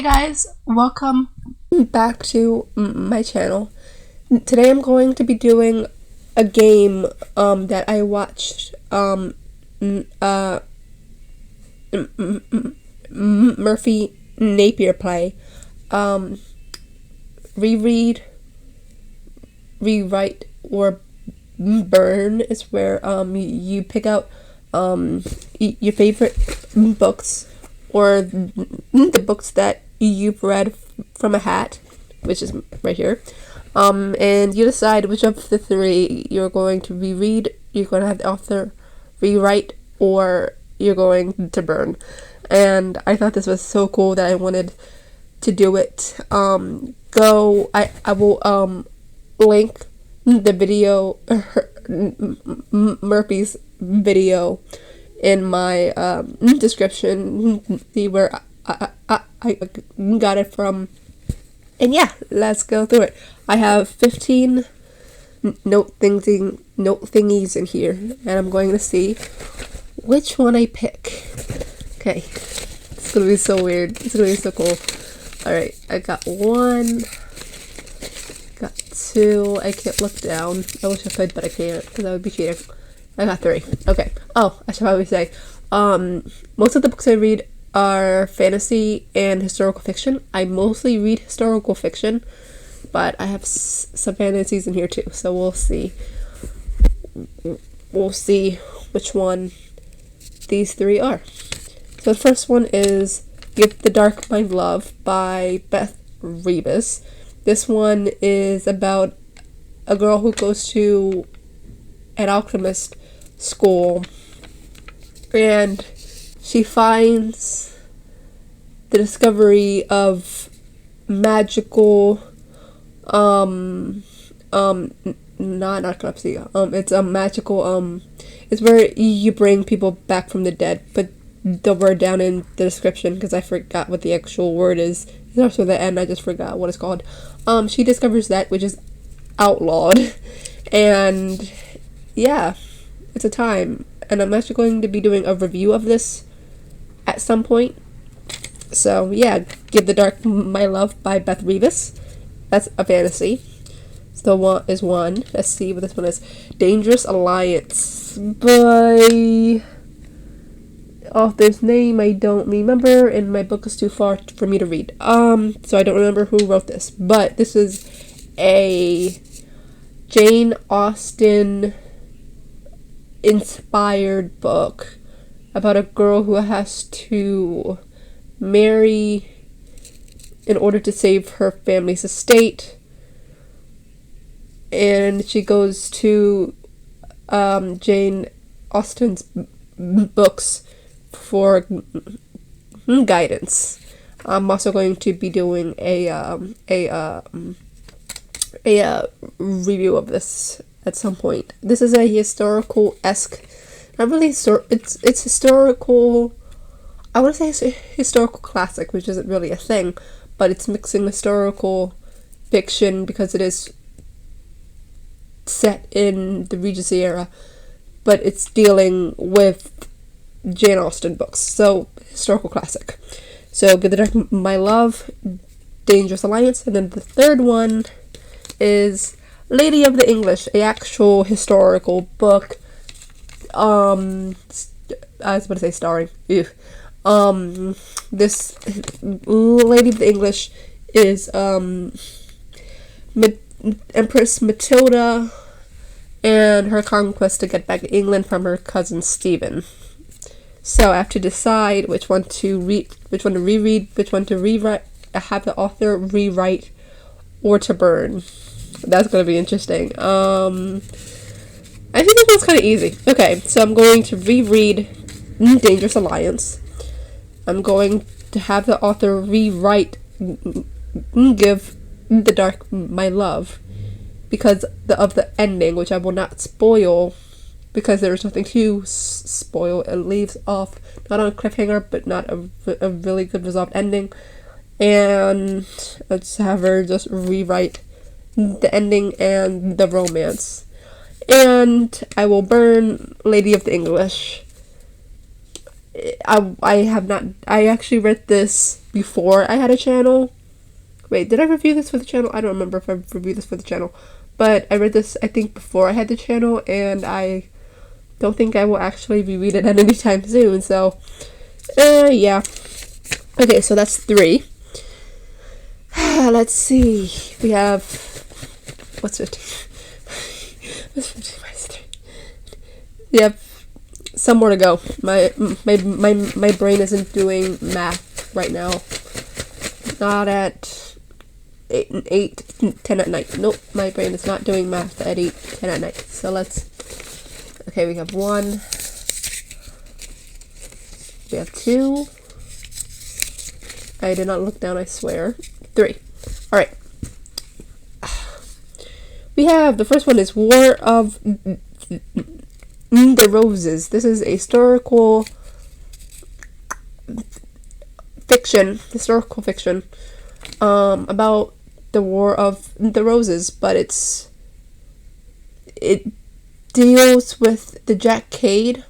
Hey guys, welcome back to my channel. Today I'm going to be doing a game that I watched Murphy Napier play. Reread, rewrite, or burn is where you pick out your favorite books or the books that you've read from a hat, which is right here, and you decide which of the three you're going to reread, you're going to have the author rewrite, or you're going to burn. And I thought this was so cool that I wanted to do it. I will link the video, Murphy's video, in my description, see where I got it from. And yeah, let's go through it. I have 15 note thingies in here, and I'm going to see which one I pick. Okay, it's gonna be so weird. It's gonna be so cool. Alright, I got 1, got 2. I can't look down. I wish I could, but I can't, because that would be cheating. I got 3. Okay. Oh, I should probably say, most of the books I read are fantasy and historical fiction. I mostly read historical fiction, but I have some fantasies in here too, so we'll see. We'll see which one these 3 are. So the first one is Give the Dark My Love by Beth Revis. This one is about a girl who goes to an alchemist school, and she finds the discovery of magical not narcolepsy. It's a magical it's where you bring people back from the dead, but the word down in the description, because I forgot what the actual word is. It's also the end, I just forgot what it's called. She discovers that, which is outlawed, and yeah, it's a time, and I'm actually going to be doing a review of this at some point. So yeah, Give the Dark My Love by Beth Revis. That's a fantasy. So one is one. Let's see what this one is. Dangerous Alliance by author's name I don't remember, and my book is too far for me to read. So I don't remember who wrote this, but this is a Jane Austen inspired book about a girl who has to marry in order to save her family's estate, and she goes to Jane Austen's books for guidance. I'm also going to be doing a review of this at some point. This is a historical-esque, not really, it's historical, I want to say it's a historical classic, which isn't really a thing, but it's mixing historical fiction because it is set in the Regency era, but it's dealing with Jane Austen books, so historical classic. So Give the Dark My Love, Dangerous Alliance, and then the third one is Lady of the English, a actual historical book. I was about to say starring. Ew. This Lady of the English is Empress Matilda and her conquest to get back to England from her cousin Stephen. So I have to decide which one to reread, which one to rewrite, have the author rewrite, or to burn. That's going to be interesting. I think this one's kind of easy. Okay, so I'm going to reread Dangerous Alliance. I'm going to have the author rewrite Give the Dark My Love because of the ending, which I will not spoil because there's nothing to spoil. It leaves off not on a cliffhanger, but not a really good resolved ending. And let's have her just rewrite the ending and the romance. And I will burn Lady of the English. I actually read this before I had a channel. Wait, did I review this for the channel? I don't remember if I reviewed this for the channel. But I read this, I think, before I had the channel, and I don't think I will actually reread it at any time soon, so, yeah. Okay, so that's 3. Let's see. We have, what's 15? What's 15 minus 3? We have some more to go. My brain isn't doing math right now. Not at 8, 10 at night. Nope, my brain is not doing math at 8, 10 at night. So let's, okay, we have 1. We have 2. I did not look down, I swear. 3. Alright. We have, the first one is War of the Roses. This is a historical fiction about the War of the Roses, but it deals with the Jack Cade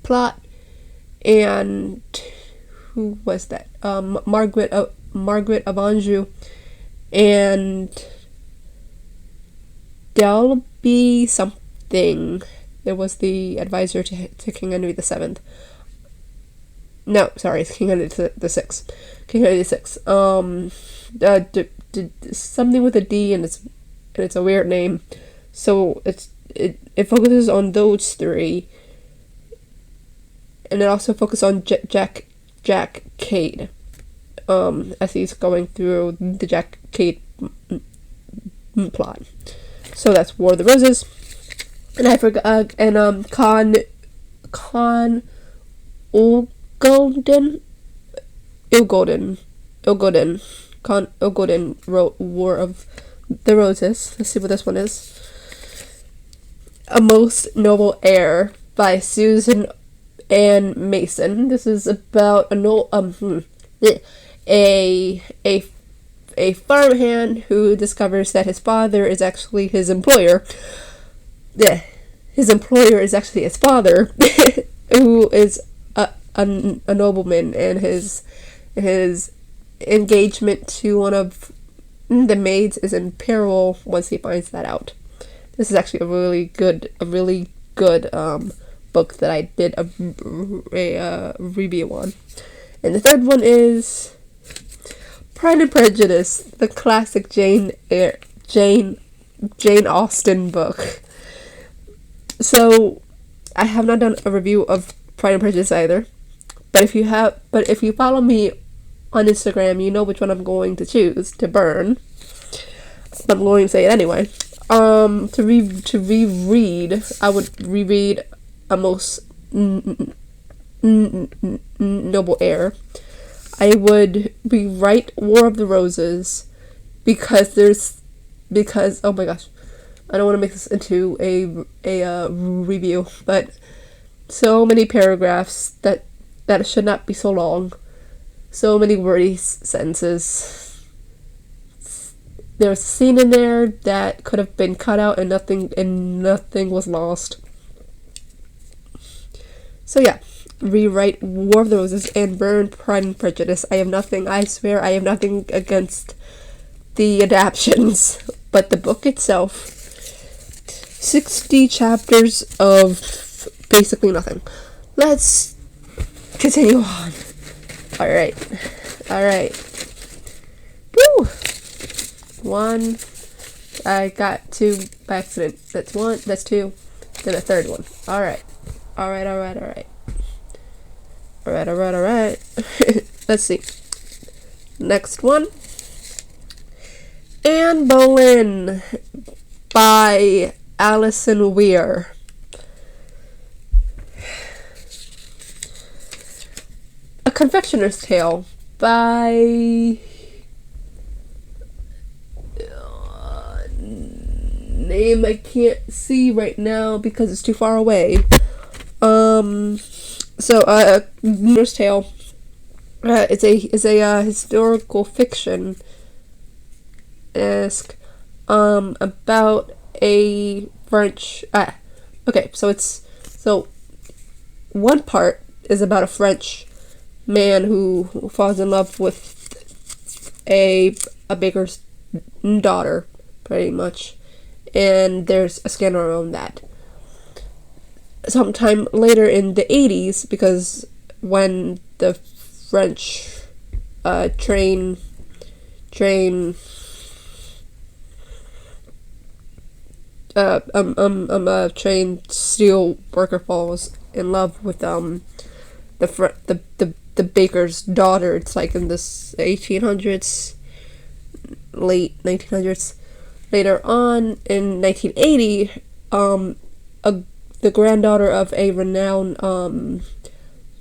plot, and who was that? Margaret of Anjou, and Delby something. It was the advisor to King Henry VII. No, sorry, it's King Henry the Sixth. King Henry the Sixth. Something with a D, and it's a weird name. So it focuses on those 3, and it also focuses on Jack Cade. As he's going through the Jack Cade plot. So that's War of the Roses. And I forgot, and Conn Inguldden wrote War of the Roses. Let's see what this one is. A Most Noble Heir by Susan Ann Mason. This is about a farmhand who discovers that his father is actually his employer. Yeah, his employer is actually his father, who is a nobleman, and his engagement to one of the maids is in peril once he finds that out. This is actually a really good book that I did a review on. And the third one is Pride and Prejudice, the classic Jane Austen book. So I have not done a review of Pride and Prejudice either. But if you follow me on Instagram, you know which one I'm going to choose to burn. But I'm going to say it anyway. To reread, I would reread A Most Noble Heir. I would rewrite War of the Roses because oh my gosh, I don't want to make this into a review, but so many paragraphs that should not be so long, so many wordy sentences. There was a scene in there that could have been cut out, and nothing was lost. So yeah, rewrite War of the Roses and burn Pride and Prejudice. I swear I have nothing against the adaptions, but the book itself, 60 chapters of basically nothing. Let's continue on. Alright. Woo! 1. I got 2 by accident. That's 1, that's 2, then a third one. Alright. Let's see. Next one. Anne Boleyn by Alison Weir. A Confectioner's Tale by name I can't see right now because it's too far away. Confectioner's Tale. It's a historical fiction esque about a French. Okay, so one part is about a French man who falls in love with a baker's daughter, pretty much, and there's a scandal around that. Sometime later in the 80s, because when the French train steel worker falls in love with the baker's daughter. It's like in this 1800s, late 1900s. Later on in 1980, the granddaughter of a renowned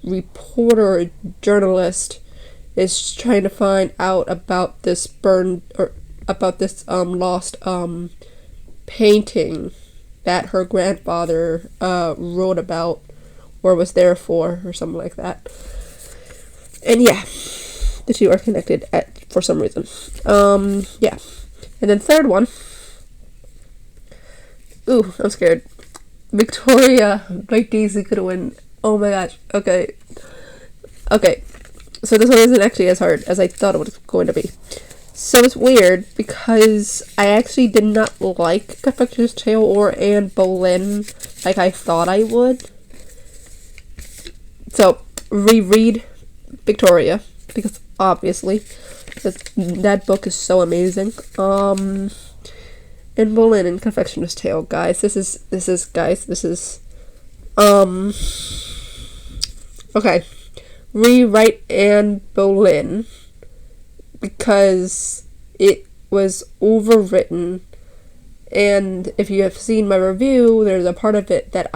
reporter journalist is trying to find out about this lost painting that her grandfather wrote about or was there for, or something like that. And yeah, the two are connected for some reason. Yeah. And then third one. Ooh, I'm scared. Victoria by Daisy Goodwin. Oh my gosh. Okay. So this one isn't actually as hard as I thought it was going to be. So it's weird because I actually did not like Confectioner's Tale or Anne Boleyn like I thought I would. So reread Victoria, because obviously that book is so amazing. And Boleyn and Confectioner's Tale, guys. This is okay. Rewrite Anne Boleyn because it was overwritten, and if you have seen my review, there's a part of it that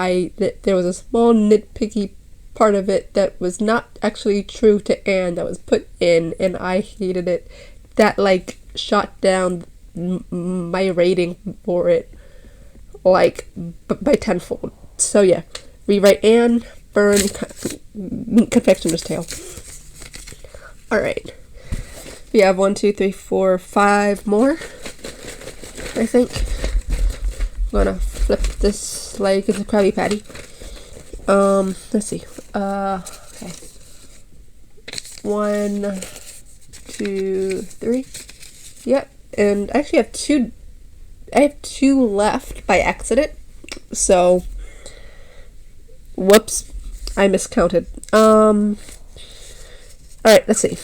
there was a small nitpicky part of it that was not actually true to Anne that was put in, and I hated it. That like shot down my rating for it like by tenfold. So yeah, rewrite Anne, burn Confectioner's Tale. Alright. We have 1, 2, 3, 4, 5 more, I think. I'm gonna flip this like it's a Krabby Patty. Let's see. Okay. 1, 2, 3. Yep. And I actually have two. I have 2 left by accident. So, whoops, I miscounted. All right. Let's see.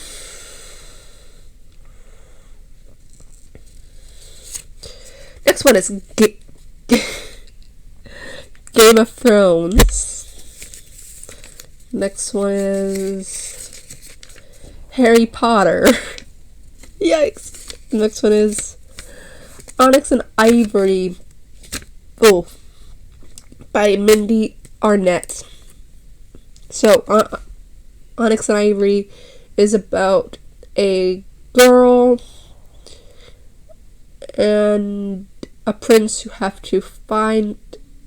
Next one is Game of Thrones. Next one is Harry Potter. Yikes. Next one is Onyx and Ivory. Oh, by Mindee Arnette. So, Onyx and Ivory is about a girl and a prince who have to find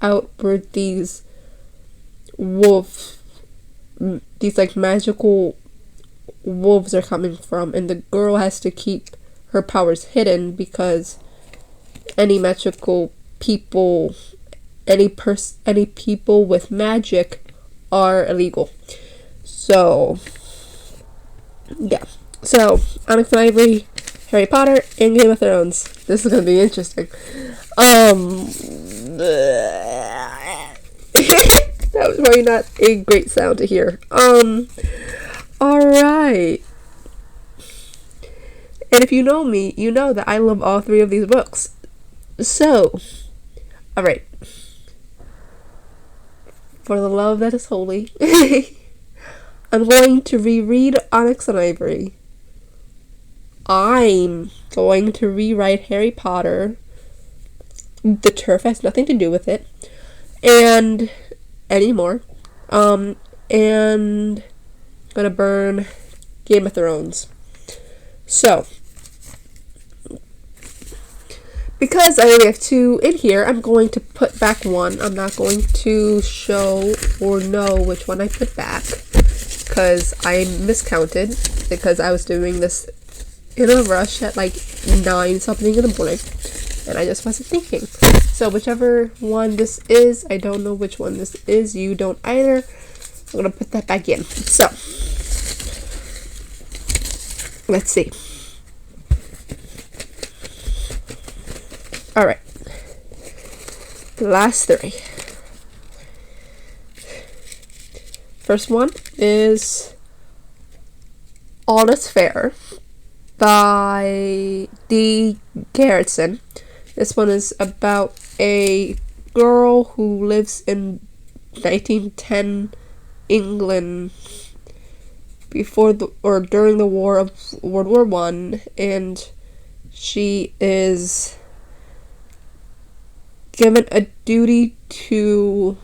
out where these like magical wolves are coming from, and the girl has to keep her powers hidden because any magical people, any people with magic are illegal. So yeah. So Onyx and Ivory, Harry Potter, and Game of Thrones. This is gonna be interesting. That was probably not a great sound to hear. Alright. And if you know me, you know that I love all 3 of these books. So, alright. For the love that is holy, I'm going to reread Onyx and Ivory. I'm going to rewrite Harry Potter. The turf has nothing to do with it. And anymore. And I'm gonna burn Game of Thrones. So, because I only have 2 in here, I'm going to put back 1. I'm not going to show or know which one I put back, because I miscounted, because I was doing this in a rush at like 9 something in the morning, and I just wasn't thinking. So whichever one this is, I don't know which one this is, you don't either, I'm gonna put that back in. So, let's see. Alright. The last three. First one is All Is Fair by Dee Garretson. This one is about a girl who lives in 1910 England before or during the war of World War One, and she is given a duty to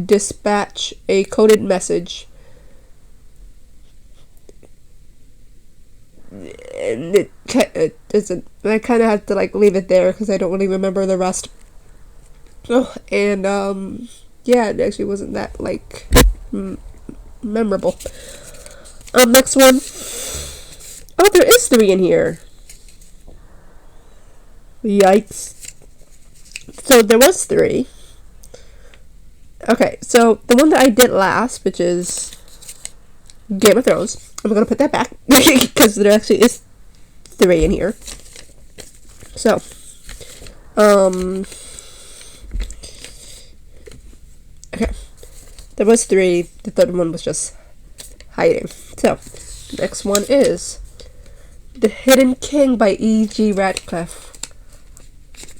dispatch a coded message, and it doesn't. I kind of have to like leave it there because I don't really remember the rest. Oh, and yeah, it actually wasn't that like memorable. Next one. Oh, there is 3 in here. Yikes. So there was 3. Okay, so the one that I did last, which is Game of Thrones, I'm gonna put that back because there actually is 3 in here. So, okay, there was 3. The third one was just hiding. So, next one is The Hidden King by E.G. Radcliffe.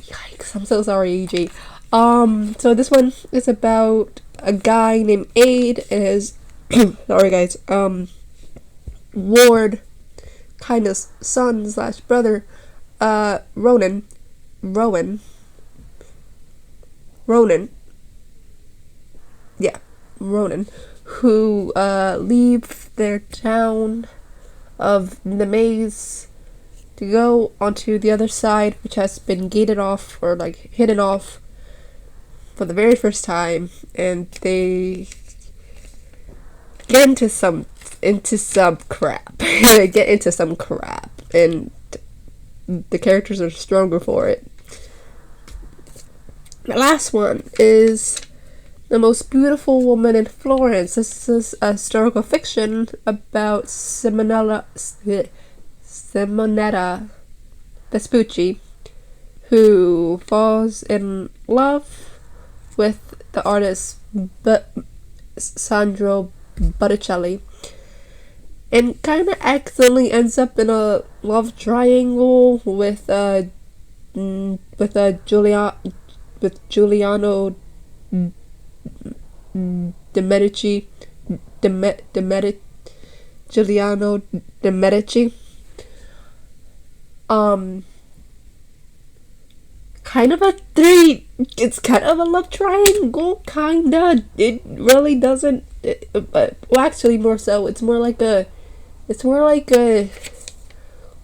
Yikes, I'm so sorry, E.G. So this one is about a guy named Aid and his sorry guys, ward, kind of son / brother, Ronan, who leave their town of the maze to go onto the other side, which has been gated off or like hidden off for the very first time, and they get into some crap. They get into some crap, and the characters are stronger for it. The last one is The Most Beautiful Woman in Florence. This is a historical fiction about Simonetta Vespucci, who falls in love with the artist Sandro Botticelli, and kind of accidentally ends up in a love triangle with Giuliano de Medici. Giuliano de Medici. Kind of a 3. It's kind of a love triangle, kinda. It really doesn't. Well, actually, more so. It's more like a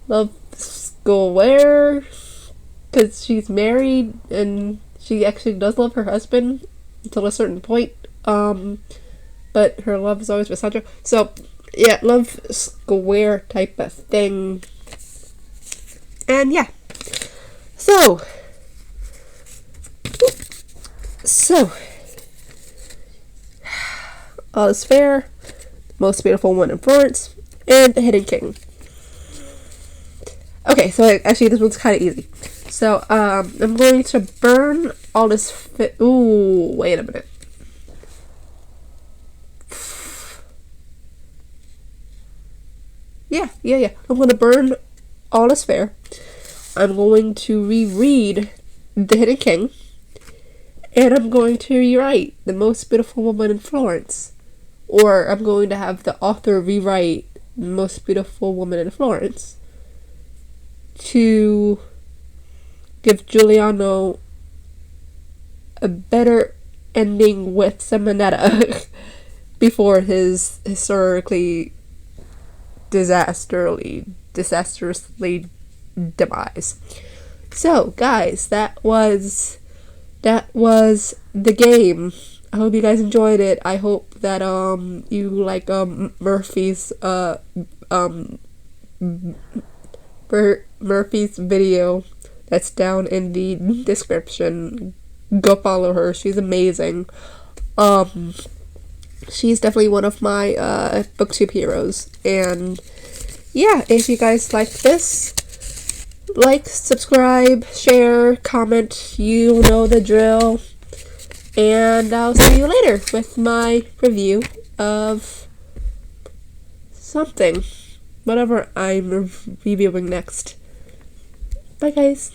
love square, because she's married and she actually does love her husband until a certain point. But her love is always with Sandro. So yeah, love square type of thing. And yeah, so All Is Fair, Most Beautiful Woman in Florence, and The Hidden King. Okay, so actually this one's kind of easy. So I'm going to burn all this ooh, wait a minute. Yeah. I'm going to burn All Is Fair. I'm going to reread The Hidden King. And I'm going to rewrite The Most Beautiful Woman in Florence. Or I'm going to have the author rewrite The Most Beautiful Woman in Florence to give Giuliano a better ending with Simonetta before his historically disastrously demise. So guys, that was the game. I hope you guys enjoyed it. I hope that you like Murphy's Murphy's video that's down in the description. Go follow her, she's amazing. She's definitely one of my booktube heroes. And yeah, if you guys like this, like, subscribe, share, comment, you know the drill. And I'll see you later with my review of something, whatever I'm reviewing next. Bye, guys.